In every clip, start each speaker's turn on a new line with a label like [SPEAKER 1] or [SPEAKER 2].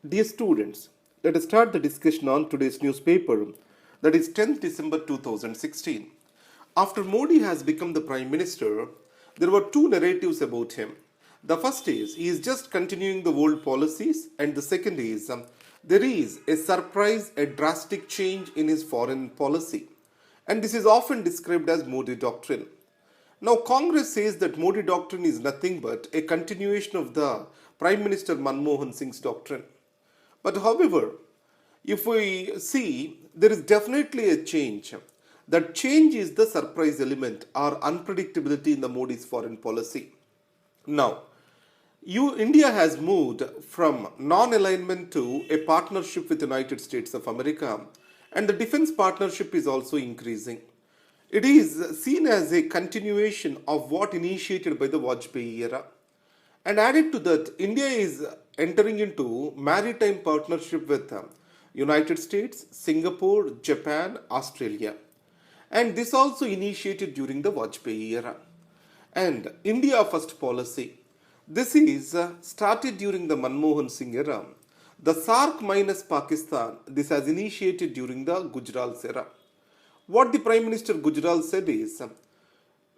[SPEAKER 1] Dear students, let us start the discussion on today's newspaper, that is 10th December 2016. After Modi has become the Prime Minister, there were two narratives about him. The first is he is just continuing the old policies, and the second is there is a surprise, a drastic change in his foreign policy. And this is often described as Modi doctrine. Now, Congress says that Modi doctrine is nothing but a continuation of the Prime Minister Manmohan Singh's doctrine. But however, if we see, there is definitely a change. That change is the surprise element or unpredictability in the Modi's foreign policy. Now, India has moved from non-alignment to a partnership with the United States of America, and the defense partnership is also increasing. It is seen as a continuation of what initiated by the Vajpayee era. And added to that, India is entering into maritime partnership with United States, Singapore, Japan, Australia. And this also initiated during the Vajpayee era. And India First policy. This is started during the Manmohan Singh era. The SARC minus Pakistan, this has initiated during the Gujral era. What the Prime Minister Gujral said is,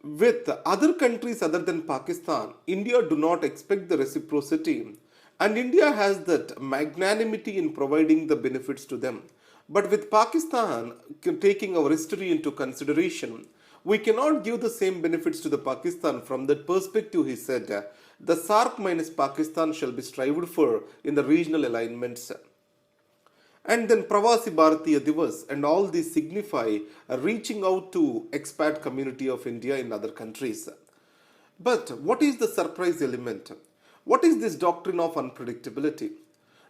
[SPEAKER 1] with other countries other than Pakistan, India do not expect the reciprocity, and India has that magnanimity in providing the benefits to them. But with Pakistan taking our history into consideration, we cannot give the same benefits to the Pakistan. From that perspective, he said, the SARC minus Pakistan shall be strived for in the regional alignments. And then Pravasi Bharatiya Divas and all these signify reaching out to expat community of India in other countries. But what is the surprise element? What is this doctrine of unpredictability?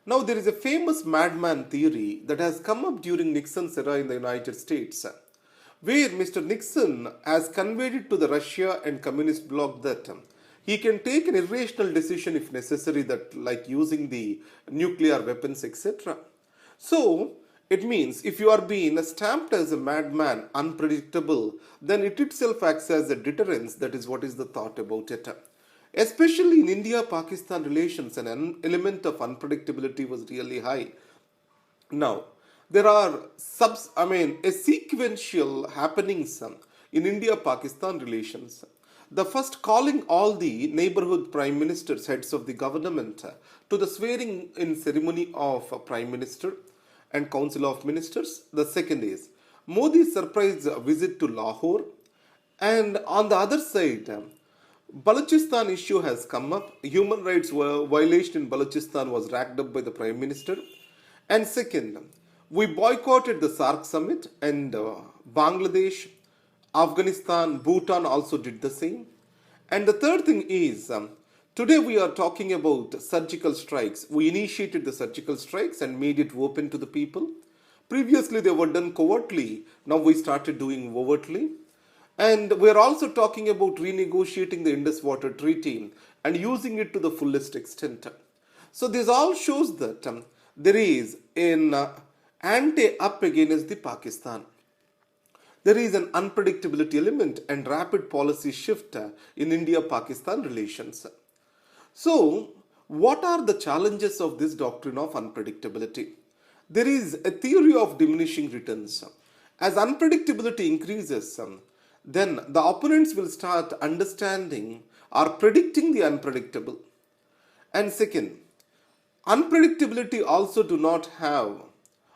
[SPEAKER 1] Now there is a famous Madman Theory that has come up during Nixon's era in the United States, where Mr. Nixon has conveyed it to the Russia and communist bloc that he can take an irrational decision if necessary, that like using the nuclear weapons, etc. So, it means if you are being stamped as a madman, unpredictable, then it itself acts as a deterrence. That is what is the thought about it. Especially in India-Pakistan relations, an element of unpredictability was really high. Now, there are a sequential happenings in India-Pakistan relations. The first, calling all the neighborhood prime ministers, heads of the government, to the swearing in ceremony of prime minister and council of ministers. The second is Modi's surprise visit to Lahore. And on the other side, Balochistan issue has come up. Human rights violation in Balochistan was racked up by the prime minister. And second, we boycotted the SARC summit, and Bangladesh, Afghanistan, Bhutan also did the same. And the third thing is, today we are talking about surgical strikes. We initiated the surgical strikes and made it open to the people. Previously they were done covertly. Now we started doing overtly. And we are also talking about renegotiating the Indus Water Treaty and using it to the fullest extent. So this all shows that there is an ante-up against the Pakistan. There is an unpredictability element and rapid policy shift in India-Pakistan relations. So, what are the challenges of this doctrine of unpredictability? There is a theory of diminishing returns. As unpredictability increases, then the opponents will start understanding or predicting the unpredictable. And second, unpredictability also do not have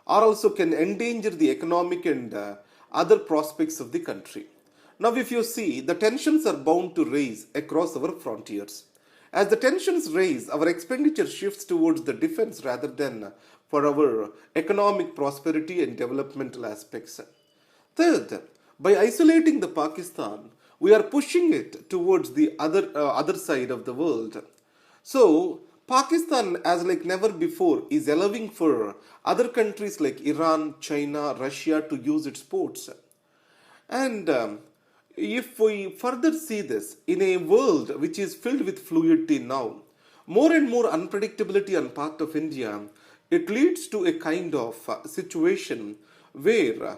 [SPEAKER 1] or also can endanger the economic and other prospects of the country. Now, if you see, the tensions are bound to rise across our frontiers. As the tensions rise, our expenditure shifts towards the defense rather than for our economic prosperity and developmental aspects. Third, by isolating the Pakistan, we are pushing it towards the other side of the world. So, Pakistan, as like never before, is allowing for other countries like Iran, China, Russia to use its ports. And if we further see this in a world which is filled with fluidity now, more and more unpredictability on part of India, it leads to a kind of situation where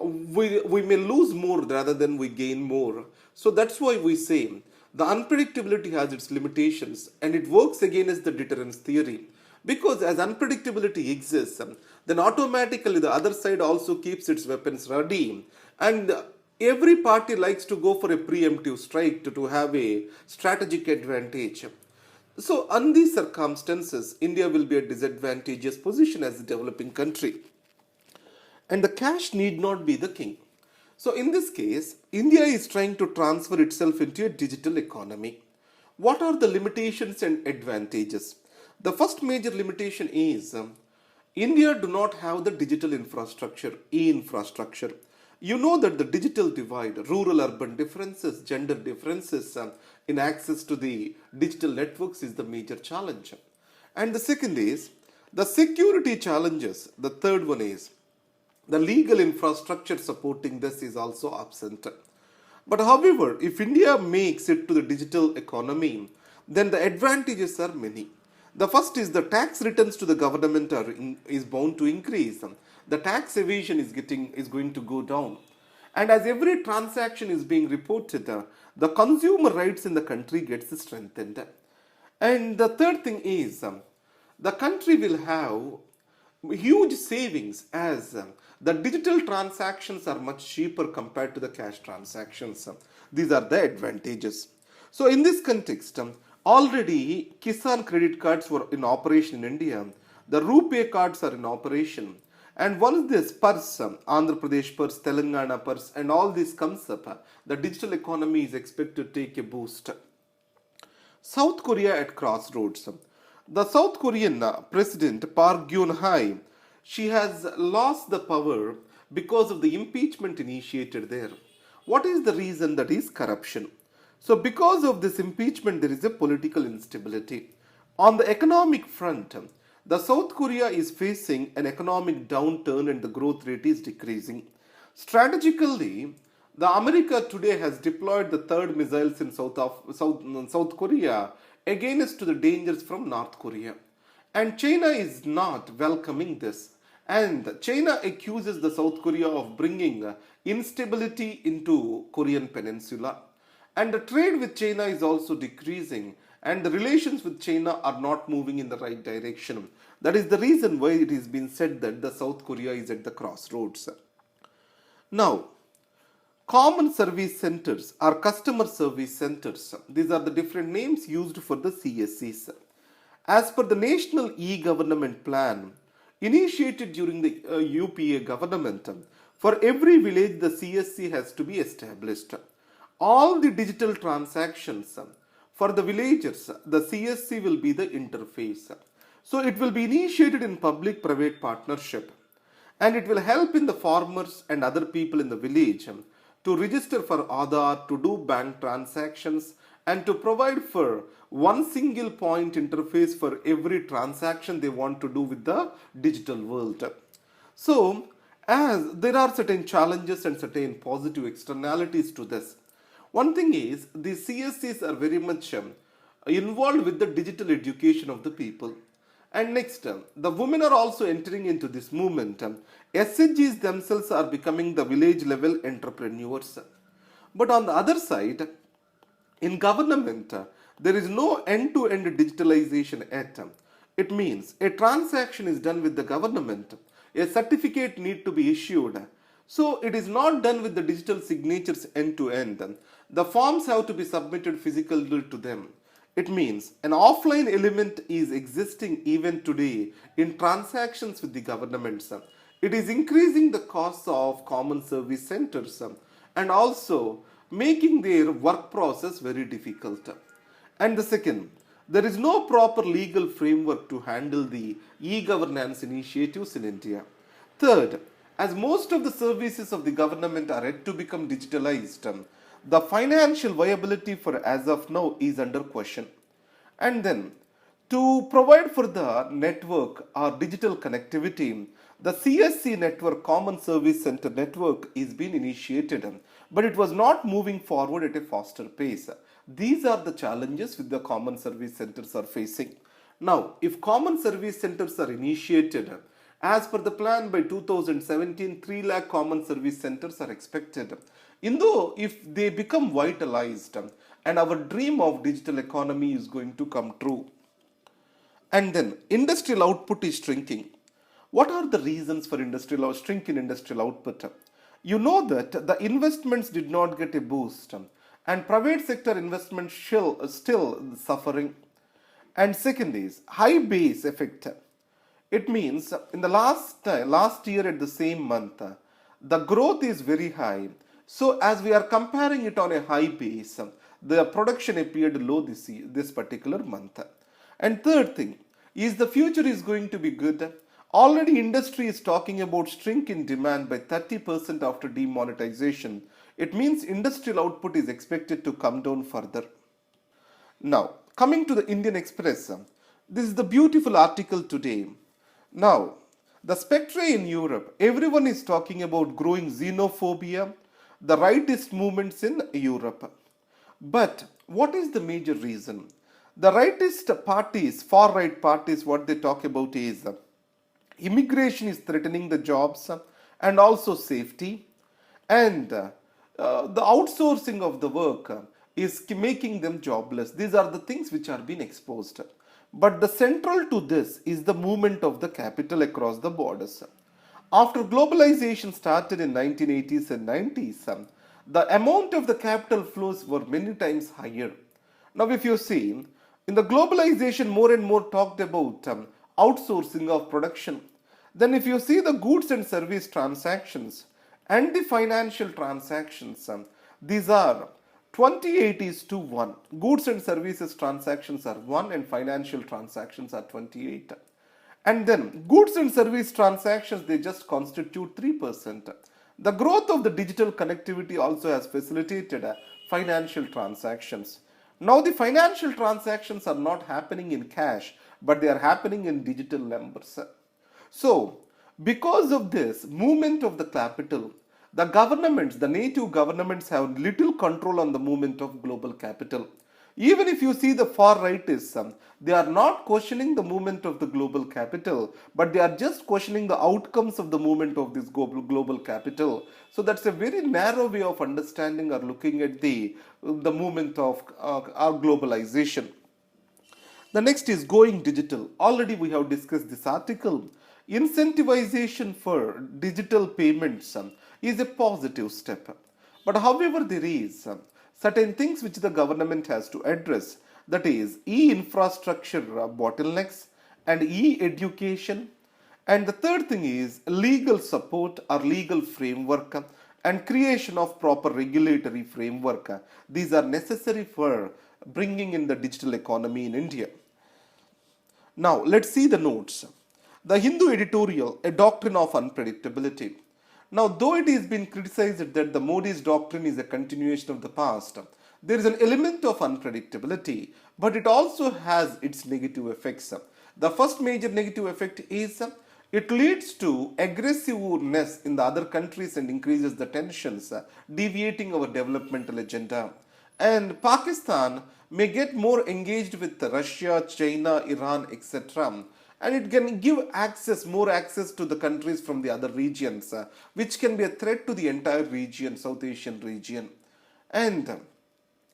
[SPEAKER 1] we may lose more rather than we gain more. So that's why we say the unpredictability has its limitations and it works against the deterrence theory. Because as unpredictability exists, then automatically the other side also keeps its weapons ready. And every party likes to go for a preemptive strike to have a strategic advantage. So, under these circumstances, India will be a disadvantageous position as a developing country. And the cash need not be the king. So, in this case, India is trying to transfer itself into a digital economy. What are the limitations and advantages? The first major limitation is India do not have the digital infrastructure, e-infrastructure. You know that the digital divide, rural-urban differences, gender differences in access to the digital networks is the major challenge. And the second is the security challenges. The third one is the legal infrastructure supporting this is also absent. But however, if India makes it to the digital economy, then the advantages are many. The first is the tax returns to the government is bound to increase. The tax evasion is going to go down. And as every transaction is being reported, the consumer rights in the country gets strengthened. And the third thing is the country will have huge savings as the digital transactions are much cheaper compared to the cash transactions. These are the advantages. So in this context, already Kisan credit cards were in operation in India. The RuPay cards are in operation. And once this purse, Andhra Pradesh purse, Telangana purse, and all this comes up, the digital economy is expected to take a boost. South Korea at crossroads. The South Korean President Park Geun-hye, she has lost the power because of the impeachment initiated there. What is the reason? That is corruption. So because of this impeachment, there is a political instability. On the economic front, the South Korea is facing an economic downturn and the growth rate is decreasing. Strategically, the America today has deployed the third missiles in South Korea against the dangers from North Korea. And China is not welcoming this. And China accuses the South Korea of bringing instability into Korean peninsula. And the trade with China is also decreasing. And the relations with China are not moving in the right direction. That is the reason why it has been said that the South Korea is at the crossroads. Now, common service centers or customer service centers. These are the different names used for the CSCs. As per the National E-Government Plan, initiated during the UPA government, for every village the CSC has to be established. All the digital transactions for the villagers, the CSC will be the interface. So it will be initiated in public-private partnership, and it will help in the farmers and other people in the village to register for Aadhaar, to do bank transactions, and to provide for one single point interface for every transaction they want to do with the digital world. So, as there are certain challenges and certain positive externalities to this. One thing is, the CSCs are very much involved with the digital education of the people. And next, the women are also entering into this movement. SHGs themselves are becoming the village level entrepreneurs. But on the other side, in government, there is no end-to-end digitalization yet. It means a transaction is done with the government. A certificate need to be issued. So it is not done with the digital signatures end-to-end. The forms have to be submitted physically to them. It means an offline element is existing even today in transactions with the governments. It is increasing the costs of common service centers and also making their work process very difficult. And the second, there is no proper legal framework to handle the e-governance initiatives in India. Third, as most of the services of the government are yet to become digitalized, the financial viability for as of now is under question. And then, to provide for the network or digital connectivity, the CSC network, Common Service Center network, is being initiated, but it was not moving forward at a faster pace. These are the challenges which the common service centers are facing. Now, if common service centers are initiated, as per the plan by 2017, 3 lakh common service centers are expected. Though if they become vitalized and our dream of digital economy is going to come true. And then industrial output is shrinking. What are the reasons for shrink in industrial output? You know that the investments did not get a boost, and private sector investment still suffering. And second is high base effect. It means in the last year at the same month, the growth is very high. So as we are comparing it on a high base, the production appeared low this particular month. And third thing is the future is going to be good. Already industry is talking about shrink in demand by 30% after demonetization. It means industrial output is expected to come down further. Now, coming to the Indian Express, this is the beautiful article today. Now, the spectra in Europe, everyone is talking about growing xenophobia, the rightist movements in Europe. But what is the major reason? The rightist parties, far right parties, what they talk about is immigration is threatening the jobs and also safety, and the outsourcing of the work is making them jobless. These are the things which are being exposed. But the central to this is the movement of the capital across the borders. After globalization started in 1980s and 90s, the amount of the capital flows were many times higher. Now if you see, in the globalization more and more talked about outsourcing of production. Then if you see the goods and service transactions and the financial transactions, these are 28 is to 1. Goods and services transactions are 1 and financial transactions are 28. And then goods and service transactions, they just constitute 3%. The growth of the digital connectivity also has facilitated financial transactions. Now the financial transactions are not happening in cash, but they are happening in digital numbers. So, because of this movement of the capital, the governments, the native governments have little control on the movement of global capital. Even if you see the far rightists, they are not questioning the movement of the global capital, but they are just questioning the outcomes of the movement of this global capital. So that's a very narrow way of understanding or looking at the movement of our globalization. The next is going digital. Already we have discussed this article. Incentivization for digital payments is a positive step. But however, there is certain things which the government has to address. That is e-infrastructure bottlenecks and e-education. And the third thing is legal support or legal framework and creation of proper regulatory framework. These are necessary for bringing in the digital economy in India. Now, let's see the notes. The Hindu editorial, A Doctrine of Unpredictability. Now, though it has been criticized that the Modi's doctrine is a continuation of the past, there is an element of unpredictability, but it also has its negative effects. The first major negative effect is it leads to aggressiveness in the other countries and increases the tensions, deviating our developmental agenda. And Pakistan may get more engaged with Russia, China, Iran, etc. And it can give more access to the countries from the other regions, which can be a threat to the entire region, South Asian region. And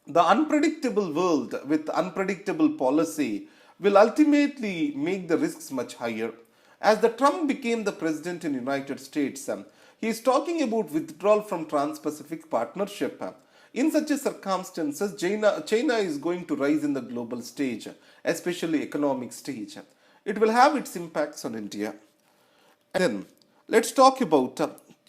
[SPEAKER 1] the unpredictable world with unpredictable policy will ultimately make the risks much higher. As the Trump became the president in the United States, he is talking about withdrawal from Trans-Pacific Partnership. In such a circumstances, China is going to rise in the global stage, especially economic stage. It will have its impacts on India. And then let's talk about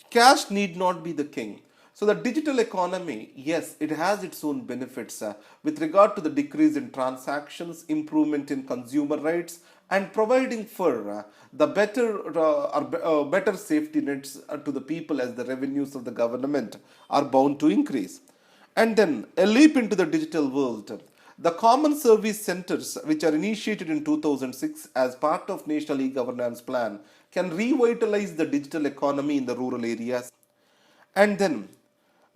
[SPEAKER 1] cash need not be the king. So the digital economy, yes, it has its own benefits with regard to the decrease in transactions, improvement in consumer rights, and providing for the better safety nets to the people as the revenues of the government are bound to increase. And then a leap into the digital world. The common service centers, which are initiated in 2006 as part of National E-Governance Plan, can revitalize the digital economy in the rural areas. And then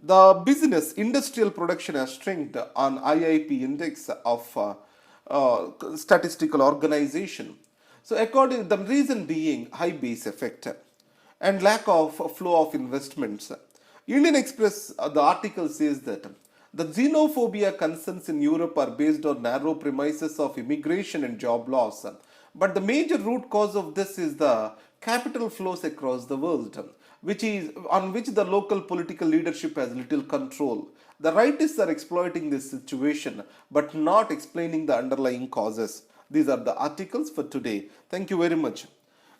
[SPEAKER 1] the business industrial production has shrinked on IIP index of statistical organization. So the reason being high base effect and lack of flow of investments. Indian Express, the article says that the xenophobia concerns in Europe are based on narrow premises of immigration and job loss, But the major root cause of this is the capital flows across the world, which is on which the local political leadership has little control. The rightists are exploiting this situation but not explaining the underlying causes. These are the articles for today. Thank you very much.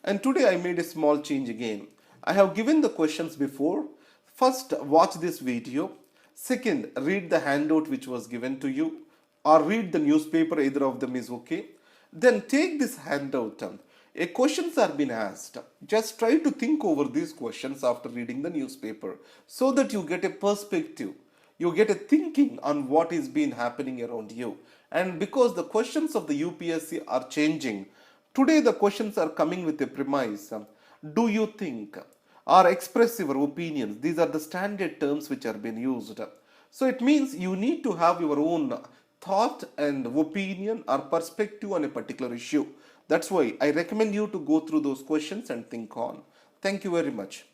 [SPEAKER 1] And today I made a small change again. I have given the questions before. First, watch this video. Second, read the handout which was given to you, or read the newspaper, either of them is okay. Then take this handout. A questions are being asked. Just try to think over these questions after reading the newspaper so that you get a perspective. You get a thinking on what is being happening around you. And because the questions of the UPSC are changing, today the questions are coming with a premise. Do you think? Or express your opinions. These are the standard terms which are being used. So it means you need to have your own thought and opinion or perspective on a particular issue. That's why I recommend you to go through those questions and think on. Thank you very much.